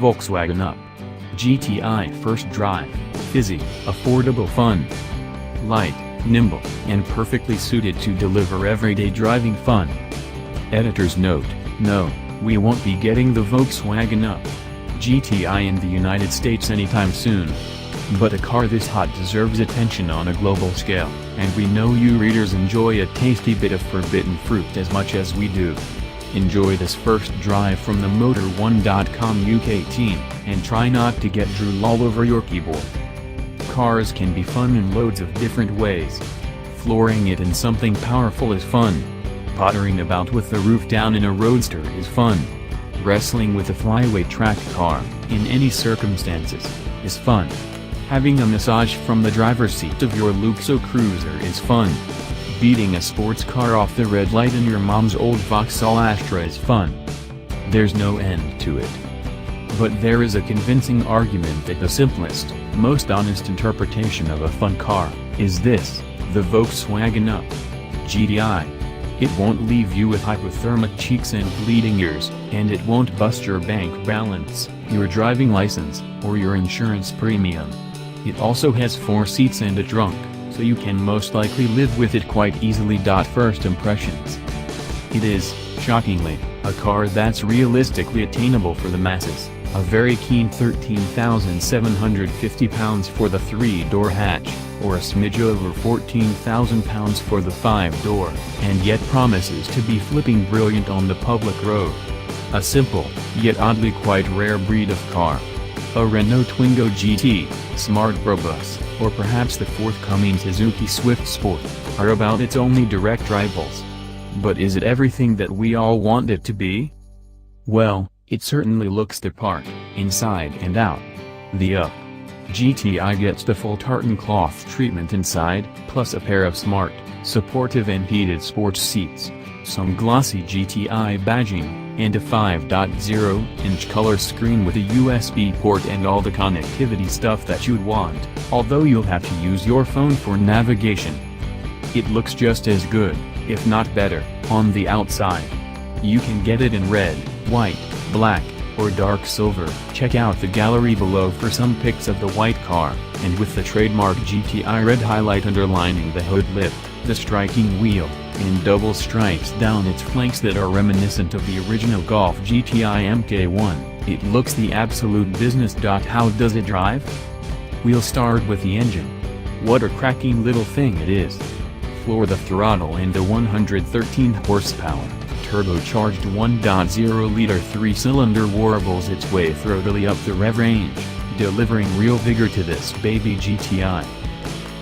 Volkswagen Up GTI First Drive. Fizzy, affordable fun. Light, nimble, and perfectly suited to deliver everyday driving fun. Editor's note: no, we won't be getting the Volkswagen Up GTI in the United States anytime soon. But a car this hot deserves attention on a global scale, and we know you readers enjoy a tasty bit of forbidden fruit as much as we do. Enjoy this first drive from the Motor1.com UK team, and try not to get drool all over your keyboard. Cars can be fun in loads of different ways. Flooring it in something powerful is fun. Pottering about with the roof down in a roadster is fun. Wrestling with a flyweight track car, in any circumstances, is fun. Having a massage from the driver's seat of your Luxo Cruiser is fun. Beating a sports car off the red light in your mom's old Vauxhall Astra is fun. There's no end to it. But there is a convincing argument that the simplest, most honest interpretation of a fun car is this: the Volkswagen Up GTI. It won't leave you with hypothermic cheeks and bleeding ears, and it won't bust your bank balance, your driving license, or your insurance premium. It also has 4 seats and a trunk, so you can most likely live with it quite easily. First impressions. It is, shockingly, a car that's realistically attainable for the masses. A very keen £13,750 for the 3-door hatch, or a smidge over £14,000 for the 5-door, and yet promises to be flipping brilliant on the public road. A simple, yet oddly quite rare breed of car. A Renault Twingo GT, Smart Brabus, or perhaps the forthcoming Suzuki Swift Sport, are about its only direct rivals. But is it everything that we all want it to be? Well, it certainly looks the part, inside and out. The Up GTI gets the full tartan cloth treatment inside, plus a pair of smart, supportive and heated sports seats, some glossy GTI badging, and a 5.0-inch color screen with a USB port and all the connectivity stuff that you'd want, although you'll have to use your phone for navigation. It looks just as good, if not better, on the outside. You can get it in red, white, black, or dark silver. Check out the gallery below for some pics of the white car, and with the trademark GTI red highlight underlining the hood lip, the striking wheel, and double stripes down its flanks that are reminiscent of the original Golf GTI Mk1, it looks the absolute business. How does it drive? We'll start with the engine. What a cracking little thing it is. Floor the throttle and the 113 horsepower, turbocharged 1.0-liter 3-cylinder warbles its way throttily up the rev range, delivering real vigor to this baby GTI.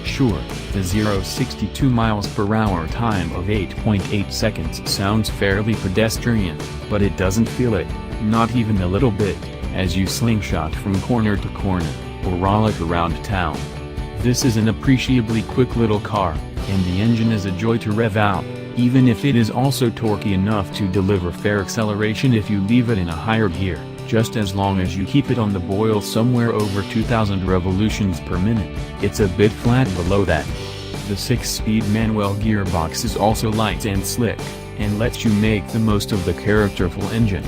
Sure, the 0-62 mph time of 8.8 seconds sounds fairly pedestrian, but it doesn't feel it, not even a little bit, as you slingshot from corner to corner, or rollick around town. This is an appreciably quick little car, and the engine is a joy to rev out, even if it is also torquey enough to deliver fair acceleration if you leave it in a higher gear, just as long as you keep it on the boil somewhere over 2,000 revolutions per minute. It's a bit flat below that. The 6-speed manual gearbox is also light and slick, and lets you make the most of the characterful engine.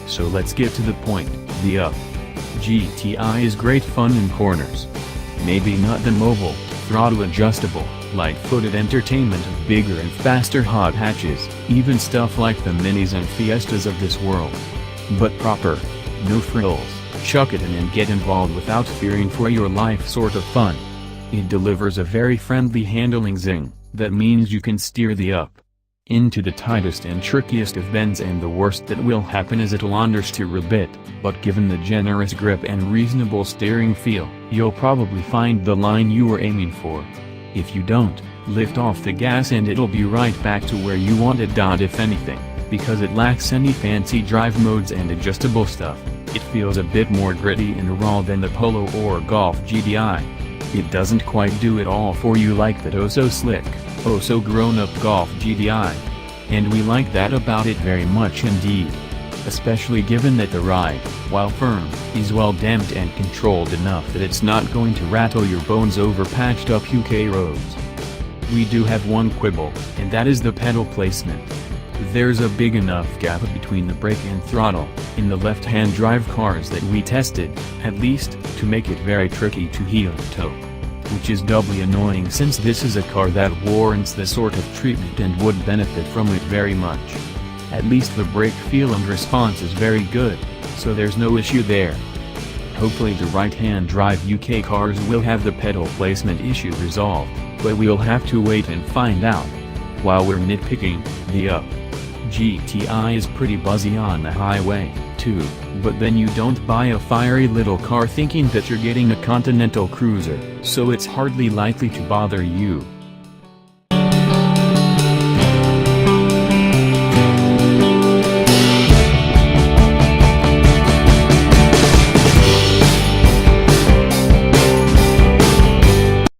So let's get to the point. The Up GTI is great fun in corners. Maybe not the mobile, throttle-adjustable, light-footed entertainment of bigger and faster hot hatches, even stuff like the Minis and Fiestas of this world. But proper, no frills, chuck it in and get involved without fearing for your life sort of fun. It delivers a very friendly handling zing, that means you can steer the Up into the tightest and trickiest of bends, and the worst that will happen is it'll understeer a bit, but given the generous grip and reasonable steering feel, you'll probably find the line you were aiming for. If you don't, lift off the gas and it'll be right back to where you want it. If anything, because it lacks any fancy drive modes and adjustable stuff, it feels a bit more gritty and raw than the Polo or Golf GTI. It doesn't quite do it all for you like that oh-so-slick, oh-so-grown-up Golf GTI. And we like that about it very much indeed. Especially given that the ride, while firm, is well damped and controlled enough that it's not going to rattle your bones over patched-up UK roads. We do have one quibble, and that is the pedal placement. There's a big enough gap between the brake and throttle, in the left-hand drive cars that we tested, at least, to make it very tricky to heel toe. Which is doubly annoying since this is a car that warrants this sort of treatment and would benefit from it very much. At least the brake feel and response is very good, so there's no issue there. Hopefully the right-hand drive UK cars will have the pedal placement issue resolved, but we'll have to wait and find out. While we're nitpicking, the GTI is pretty buzzy on the highway, too, but then you don't buy a fiery little car thinking that you're getting a Continental cruiser, so it's hardly likely to bother you.